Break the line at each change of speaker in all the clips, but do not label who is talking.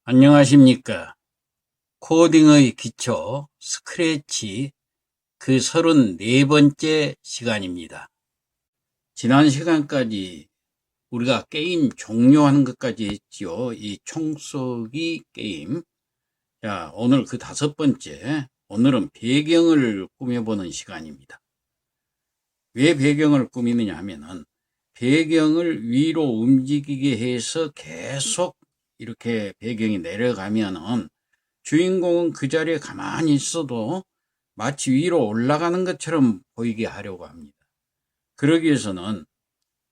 안녕하십니까. 코딩의 기초 스크래치 그 34번째 시간입니다. 지난 시간까지 우리가 게임 종료하는 것까지 했죠. 이 총쏘기 게임. 자, 오늘 그 5번째, 오늘은 배경을 꾸며보는 시간입니다. 왜 배경을 꾸미느냐 하면은 배경을 위로 움직이게 해서 계속 이렇게 배경이 내려가면은 주인공은 그 자리에 가만히 있어도 마치 위로 올라가는 것처럼 보이게 하려고 합니다. 그러기 위해서는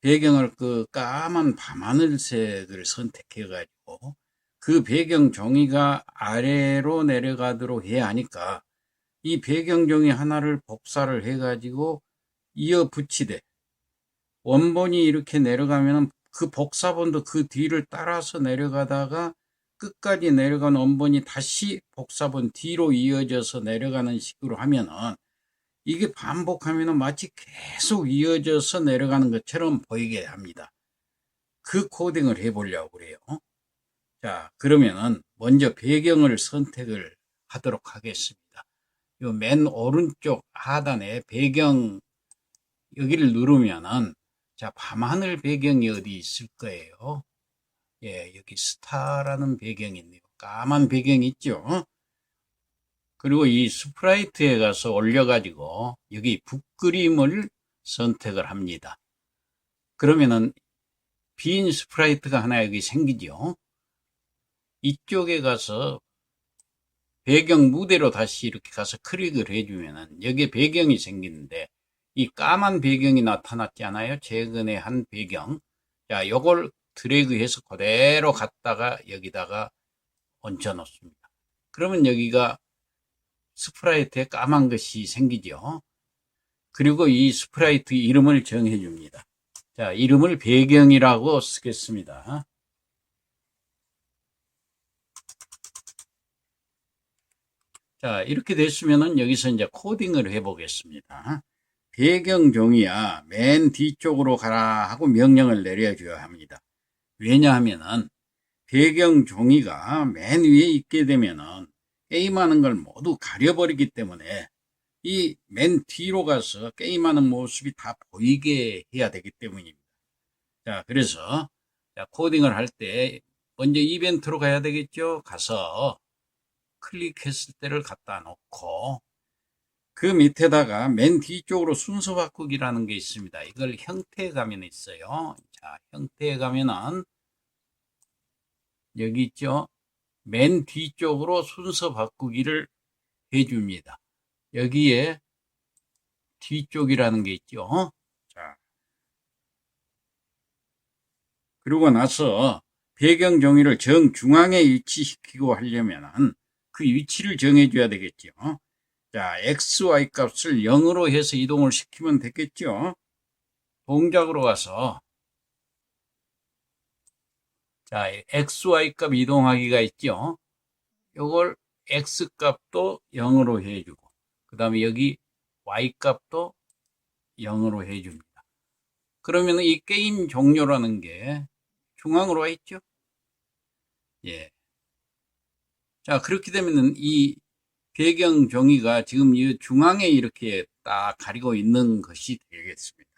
배경을 그 까만 밤하늘색을 선택해 가지고 그 배경 종이가 아래로 내려가도록 해야 하니까 이 배경 종이 하나를 복사를 해 가지고 이어 붙이되 원본이 이렇게 내려가면 그 복사본도 그 뒤를 따라서 내려가다가 끝까지 내려간 원본이 다시 복사본 뒤로 이어져서 내려가는 식으로 하면은 이게 반복하면은 마치 계속 이어져서 내려가는 것처럼 보이게 합니다. 그 코딩을 해보려고 그래요. 자, 그러면은 먼저 배경을 선택을 하도록 하겠습니다. 요 맨 오른쪽 하단에 배경 여기를 누르면은 자, 밤하늘 배경이 어디 있을 거예요. 예, 여기 스타라는 배경이 있네요. 까만 배경이 있죠. 그리고 이 스프라이트에 가서 올려가지고 여기 붓그림을 선택을 합니다. 그러면은 빈 스프라이트가 하나 여기 생기죠. 이쪽에 가서 배경 무대로 다시 이렇게 가서 클릭을 해주면은 여기에 배경이 생기는데 이 까만 배경이 나타났지 않아요? 최근에 한 배경. 자, 요걸 드래그해서 그대로 갖다가 여기다가 얹혀 놓습니다. 그러면 여기가 스프라이트에 까만 것이 생기죠. 그리고 이 스프라이트 이름을 정해 줍니다. 자, 이름을 배경이라고 쓰겠습니다. 자, 이렇게 됐으면은 여기서 이제 코딩을 해 보겠습니다. 배경 종이야 맨 뒤쪽으로 가라 하고 명령을 내려줘야 합니다. 왜냐하면은 배경 종이가 맨 위에 있게 되면은 게임하는 걸 모두 가려버리기 때문에 이 맨 뒤로 가서 게임하는 모습이 다 보이게 해야 되기 때문입니다. 자, 그래서 코딩을 할 때 먼저 이벤트로 가야 되겠죠. 가서 클릭했을 때를 갖다 놓고 그 밑에다가 맨 뒤쪽으로 순서 바꾸기라는 게 있습니다. 이걸 형태에 가면 있어요. 자, 형태에 가면은 여기 있죠. 맨 뒤쪽으로 순서 바꾸기를 해줍니다. 여기에 뒤쪽이라는 게 있죠. 자, 그러고 나서 배경 종이를 정중앙에 위치시키고 하려면 그 위치를 정해줘야 되겠죠. 자, XY 값을 0으로 해서 이동을 시키면 되겠죠. 동작으로 가서 자, XY 값 이동하기가 있죠. 요걸 X 값도 0으로 해주고 그 다음에 여기 Y 값도 0으로 해줍니다. 그러면 이 게임 종료라는 게 중앙으로 와 있죠. 예. 자, 그렇게 되면 이 배경 종이가 지금 이 중앙에 이렇게 딱 가리고 있는 것이 되겠습니다.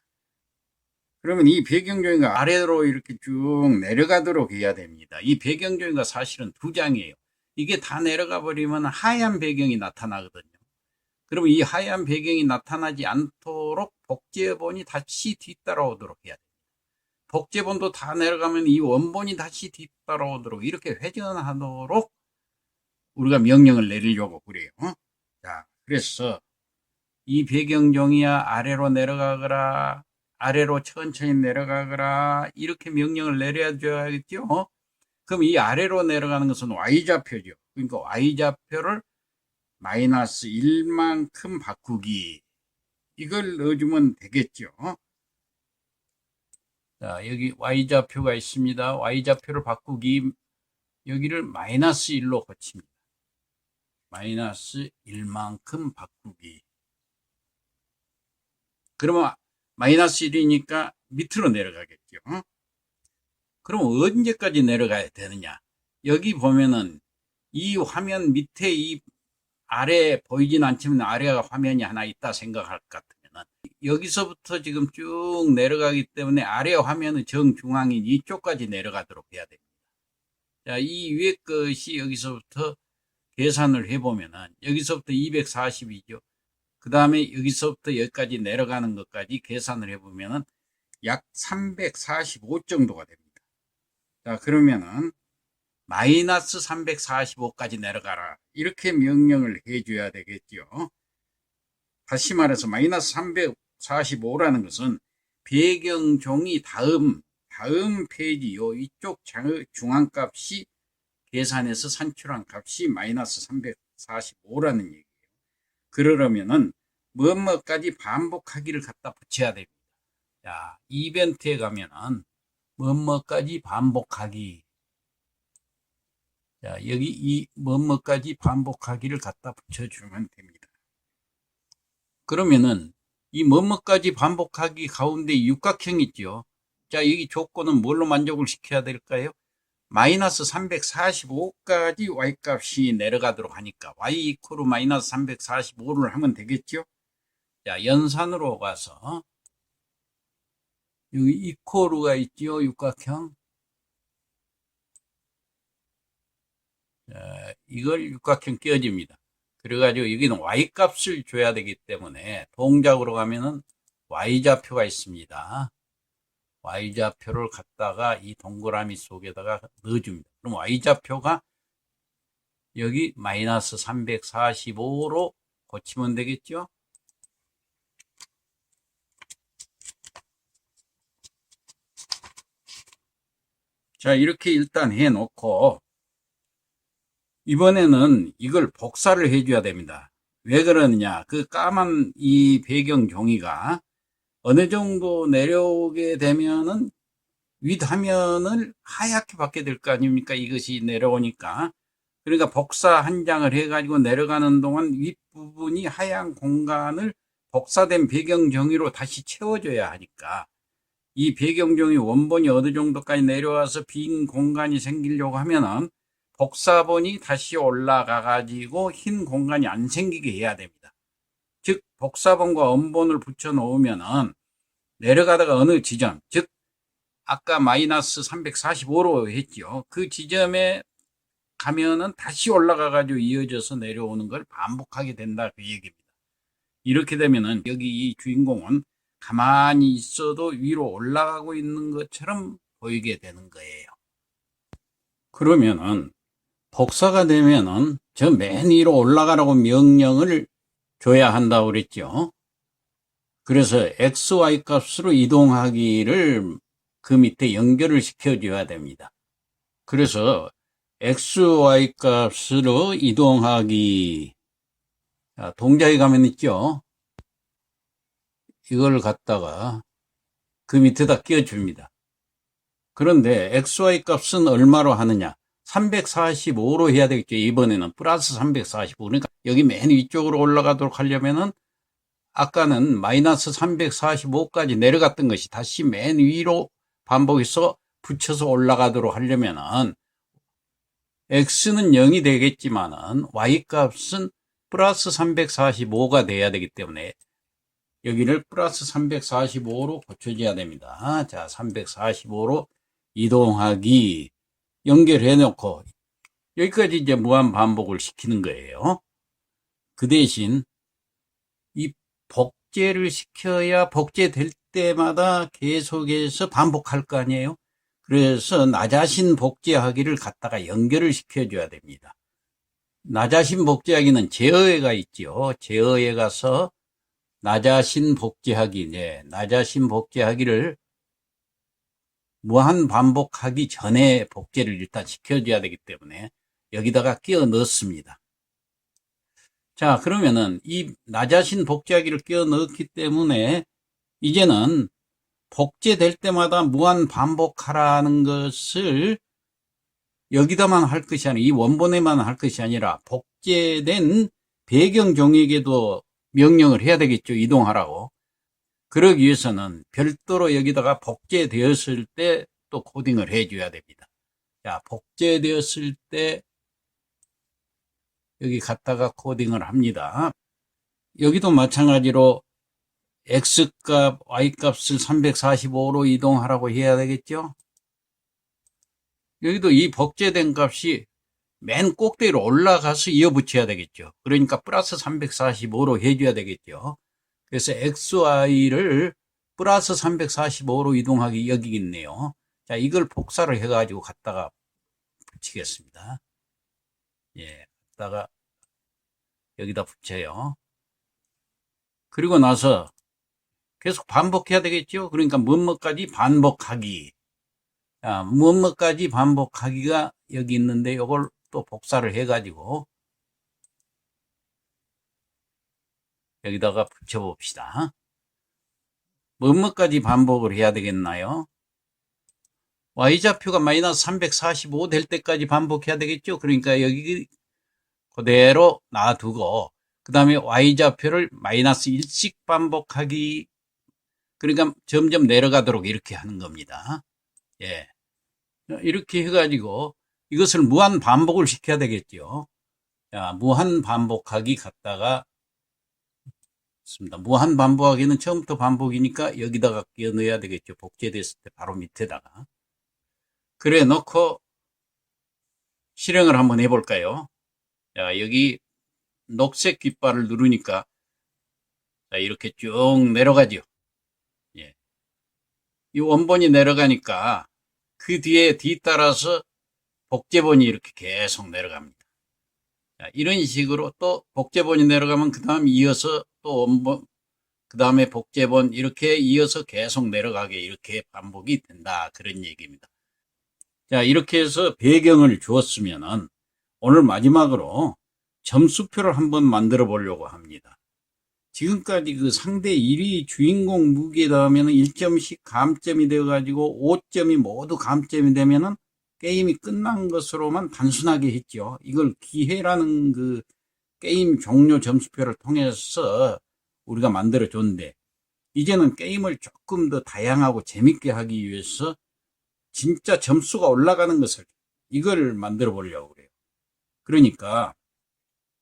그러면 이 배경 종이가 아래로 이렇게 쭉 내려가도록 해야 됩니다. 이 배경 종이가 사실은 2장이에요. 이게 다 내려가 버리면 하얀 배경이 나타나거든요. 그러면 이 하얀 배경이 나타나지 않도록 복제본이 다시 뒤따라오도록 해야 됩니다. 복제본도 다 내려가면 이 원본이 다시 뒤따라오도록 이렇게 회전하도록 우리가 명령을 내리려고 그래요. 자, 그래서 이 배경 종이야 아래로 내려가거라, 아래로 천천히 내려가거라 이렇게 명령을 내려줘야겠죠. 그럼 이 아래로 내려가는 것은 Y좌표죠. 그러니까 Y좌표를 마이너스 1만큼 바꾸기 이걸 넣어주면 되겠죠. 자, 여기 Y좌표가 있습니다. Y좌표를 바꾸기 여기를 마이너스 1로 고칩니다. 마이너스 1만큼 바꾸기. 그러면 마이너스 1이니까 밑으로 내려가겠죠. 그럼 언제까지 내려가야 되느냐? 여기 보면은 이 화면 밑에 이 아래 보이진 않지만 아래 화면이 하나 있다 생각할 것 같으면은 여기서부터 지금 쭉 내려가기 때문에 아래 화면의 정중앙인 이쪽까지 내려가도록 해야 됩니다. 자, 이 위에 것이 여기서부터 계산을 해보면은 여기서부터 240이죠. 그 다음에 여기서부터 여기까지 내려가는 것까지 계산을 해보면은 약 345 정도가 됩니다. 자, 그러면은 마이너스 345까지 내려가라. 이렇게 명령을 해줘야 되겠죠. 다시 말해서 마이너스 345라는 것은 배경종이 다음 페이지요. 이쪽 중앙값이 계산해서 산출한 값이 마이너스 345라는 얘기예요. 그러려면은 뭐뭐까지 반복하기를 갖다 붙여야 됩니다. 자, 이벤트에 가면은 뭐뭐까지 반복하기. 자, 여기 이 뭐뭐까지 반복하기를 갖다 붙여주면 됩니다. 그러면은 이 뭐뭐까지 반복하기 가운데 육각형 있죠. 자, 여기 조건은 뭘로 만족을 시켜야 될까요? 마이너스 345까지 y값이 내려가도록 하니까 y 이퀄 마이너스 345를 하면 되겠죠. 자, 연산으로 가서 여기 이퀄가 있죠. 육각형. 자, 이걸 육각형 끼워집니다. 그래가지고 여기는 y값을 줘야 되기 때문에 동작으로 가면은 y좌표가 있습니다. y좌표를 갖다가 이 동그라미 속에다가 넣어줍니다. 그럼 y좌표가 여기 마이너스 345로 고치면 되겠죠? 자, 이렇게 일단 해놓고 이번에는 이걸 복사를 해줘야 됩니다. 왜 그러느냐? 그 까만 이 배경 종이가 어느 정도 내려오게 되면은 윗화면을 하얗게 받게 될 거 아닙니까? 이것이 내려오니까. 그러니까 복사 한 장을 해가지고 내려가는 동안 윗부분이 하얀 공간을 복사된 배경 종이로 다시 채워줘야 하니까 이 배경 종이 원본이 어느 정도까지 내려와서 빈 공간이 생기려고 하면은 복사본이 다시 올라가 가지고 흰 공간이 안 생기게 해야 됩니다. 즉 복사본과 원본을 붙여 놓으면은 내려가다가 어느 지점, 즉 아까 마이너스 345로 했죠. 그 지점에 가면은 다시 올라가 가지고 이어져서 내려오는 걸 반복하게 된다 그 얘기입니다. 이렇게 되면은 여기 이 주인공은 가만히 있어도 위로 올라가고 있는 것처럼 보이게 되는 거예요. 그러면은 복사가 되면은 저 맨 위로 올라가라고 명령을 줘야 한다고 그랬죠. 그래서 XY 값으로 이동하기를 그 밑에 연결을 시켜줘야 됩니다. 그래서 XY 값으로 이동하기. 자, 동작에 가면 있죠. 이걸 갖다가 그 밑에다 끼워줍니다. 그런데 XY 값은 얼마로 하느냐? 345로 해야 되겠죠. 이번에는 플러스 345. 그러니까 여기 맨 위쪽으로 올라가도록 하려면은 아까는 마이너스 345까지 내려갔던 것이 다시 맨 위로 반복해서 붙여서 올라가도록 하려면은 X는 0이 되겠지만은 Y 값은 플러스 345가 돼야 되기 때문에 여기를 플러스 345로 고쳐줘야 됩니다. 자, 345로 이동하기 연결해 놓고 여기까지 이제 무한 반복을 시키는 거예요. 그 대신 이 복제를 시켜야 복제될 때마다 계속해서 반복할 거 아니에요. 그래서 나 자신 복제하기를 갖다가 연결을 시켜줘야 됩니다. 나 자신 복제하기는 제어에가 있죠. 제어에 가서 나 자신 복제하기, 나 자신 복제하기를 무한 반복하기 전에 복제를 일단 시켜줘야 되기 때문에 여기다가 끼워 넣습니다. 자, 그러면은 이 나 자신 복제하기를 끼워 넣었기 때문에 이제는 복제될 때마다 무한 반복하라는 것을 여기다만 할 것이 아니라 이 원본에만 할 것이 아니라 복제된 배경 종이에게도 명령을 해야 되겠죠. 이동하라고. 그러기 위해서는 별도로 여기다가 복제되었을 때 또 코딩을 해줘야 됩니다. 자, 복제되었을 때 여기 갖다가 코딩을 합니다. 여기도 마찬가지로 X값, Y값을 345로 이동하라고 해야 되겠죠? 여기도 이 복제된 값이 맨 꼭대기로 올라가서 이어붙여야 되겠죠. 그러니까 플러스 345로 해줘야 되겠죠. 그래서 XY를 플러스 345로 이동하기 여기 있네요. 자, 이걸 복사를 해가지고 갖다가 붙이겠습니다. 예, 갖다가 여기다 붙여요. 그리고 나서 계속 반복해야 되겠죠. 그러니까 뭐뭐까지 반복하기. 자, 뭐뭐까지 반복하기가 여기 있는데 이걸 또 복사를 해가지고 여기다가 붙여봅시다. 뭐뭐까지 반복을 해야 되겠나요? Y좌표가 마이너스 345 될 때까지 반복해야 되겠죠. 그러니까 여기 그대로 놔두고 그 다음에 Y좌표를 마이너스 1씩 반복하기, 그러니까 점점 내려가도록 이렇게 하는 겁니다. 예, 이렇게 해가지고 이것을 무한 반복을 시켜야 되겠죠. 자, 무한 반복하기 갖다가 있습니다. 무한 반복하기는 처음부터 반복이니까 여기다가 끼워 넣어야 되겠죠. 복제됐을 때 바로 밑에다가. 그래 놓고 실행을 한번 해볼까요? 자, 여기 녹색 깃발을 누르니까 자, 이렇게 쭉 내려가죠. 예. 이 원본이 내려가니까 그 뒤에 뒤따라서 복제본이 이렇게 계속 내려갑니다. 자, 이런 식으로 또 복제본이 내려가면 그 다음 이어서 또 원본, 그 다음에 복제본 이렇게 이어서 계속 내려가게 이렇게 반복이 된다. 그런 얘기입니다. 자, 이렇게 해서 배경을 주었으면은 오늘 마지막으로 점수표를 한번 만들어 보려고 합니다. 지금까지 그 상대 1위 주인공 무기에 더하면 1점씩 감점이 되어 가지고 5점이 모두 감점이 되면은 게임이 끝난 것으로만 단순하게 했죠. 이걸 기회라는 그 게임 종료 점수표를 통해서 우리가 만들어 줬는데, 이제는 게임을 조금 더 다양하고 재밌게 하기 위해서 진짜 점수가 올라가는 것을 이걸 만들어 보려고 그래요. 그러니까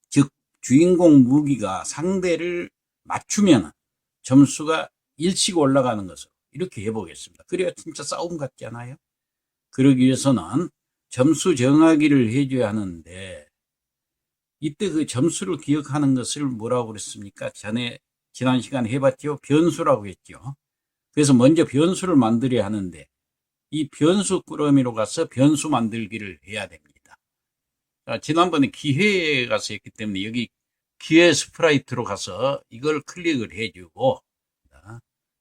즉 주인공 무기가 상대를 맞추면 점수가 1씩 올라가는 것을 이렇게 해보겠습니다. 그래야 진짜 싸움 같지 않아요? 그러기 위해서는 점수 정하기를 해줘야 하는데, 이때 그 점수를 기억하는 것을 뭐라고 그랬습니까? 지난 시간에 해봤죠? 변수라고 했죠. 그래서 먼저 변수를 만들어야 하는데, 이 변수 꾸러미로 가서 변수 만들기를 해야 됩니다. 자, 지난번에 기회에 가서 했기 때문에 여기 기회 스프라이트로 가서 이걸 클릭을 해주고,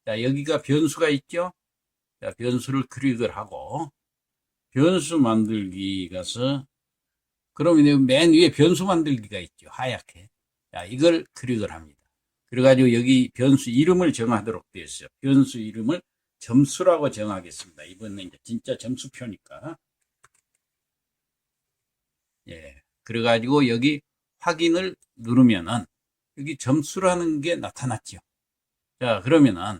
자, 여기가 변수가 있죠? 자, 변수를 클릭을 하고, 변수 만들기 가서, 그러면 맨 위에 변수 만들기가 있죠. 하얗게. 자, 이걸 클릭을 합니다. 그래가지고 여기 변수 이름을 정하도록 되어 있어요. 변수 이름을 점수라고 정하겠습니다. 이번엔 이제 진짜 점수표니까. 예. 그래가지고 여기 확인을 누르면은 여기 점수라는 게 나타났죠. 자, 그러면은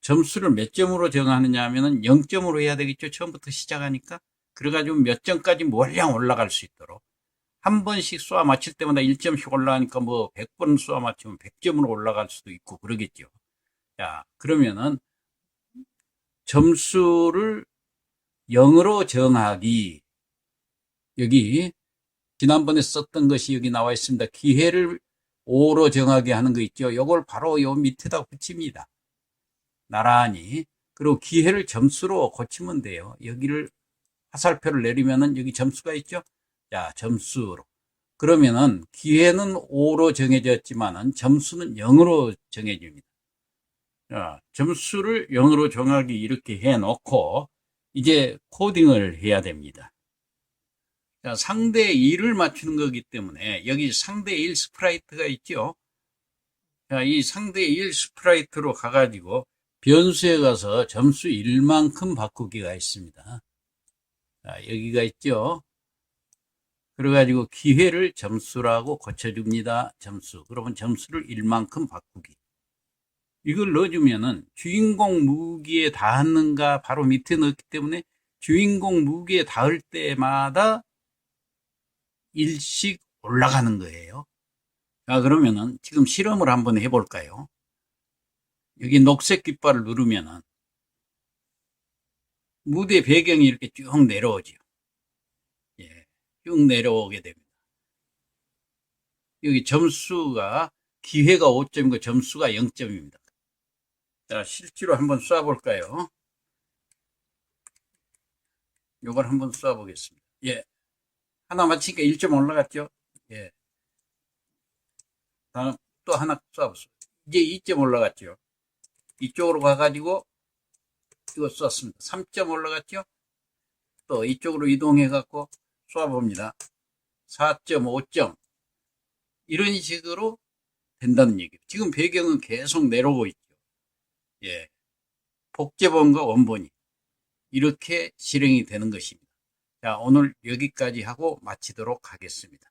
점수를 몇 점으로 정하느냐 하면은 0점으로 해야 되겠죠. 처음부터 시작하니까. 그래가지고 몇 점까지 몰량 올라갈 수 있도록. 한 번씩 쏘아 맞힐 때마다 1점씩 올라가니까 뭐 100번 쏘아 맞추면 100점으로 올라갈 수도 있고 그러겠죠. 자, 그러면은 점수를 0으로 정하기. 여기 지난번에 썼던 것이 여기 나와 있습니다. 기회를 5로 정하게 하는 거 있죠. 이걸 바로 요 밑에다 붙입니다. 나란히. 그리고 기회를 점수로 고치면 돼요. 여기를 화살표를 내리면은 여기 점수가 있죠. 자, 점수로. 그러면은 기회는 5로 정해졌지만은 점수는 0으로 정해집니다. 자, 점수를 0으로 정하기 이렇게 해 놓고 이제 코딩을 해야 됩니다. 자, 상대 1을 맞추는 거기 때문에 여기 상대 1 스프라이트가 있죠. 자, 이 상대 1 스프라이트로 가가지고 변수에 가서 점수 1만큼 바꾸기가 있습니다. 자, 여기가 있죠. 그래가지고 기회를 점수라고 고쳐줍니다. 점수. 그러면 점수를 1만큼 바꾸기. 이걸 넣어주면은 주인공 무기에 닿았는가 바로 밑에 넣었기 때문에 주인공 무게에 닿을 때마다 일씩 올라가는 거예요. 자, 그러면은 지금 실험을 한번 해볼까요? 여기 녹색 깃발을 누르면은 무대 배경이 이렇게 쭉 내려오죠. 예, 쭉 내려오게 됩니다. 여기 점수가 기회가 5점이고 점수가 0점입니다. 자, 실제로 한번 쏴볼까요? 요걸 한번 쏴보겠습니다. 예, 하나 맞히니까 1점 올라갔죠? 예, 다음 또 하나 쏴보세요. 이제 2점 올라갔죠? 이쪽으로 가가지고 이거 쐈습니다. 3점 올라갔죠? 또 이쪽으로 이동해갖고 쏴봅니다. 4점, 5점. 이런 식으로 된다는 얘기예요. 지금 배경은 계속 내려오고 있죠. 예. 복제본과 원본이 이렇게 실행이 되는 것입니다. 자, 오늘 여기까지 하고 마치도록 하겠습니다.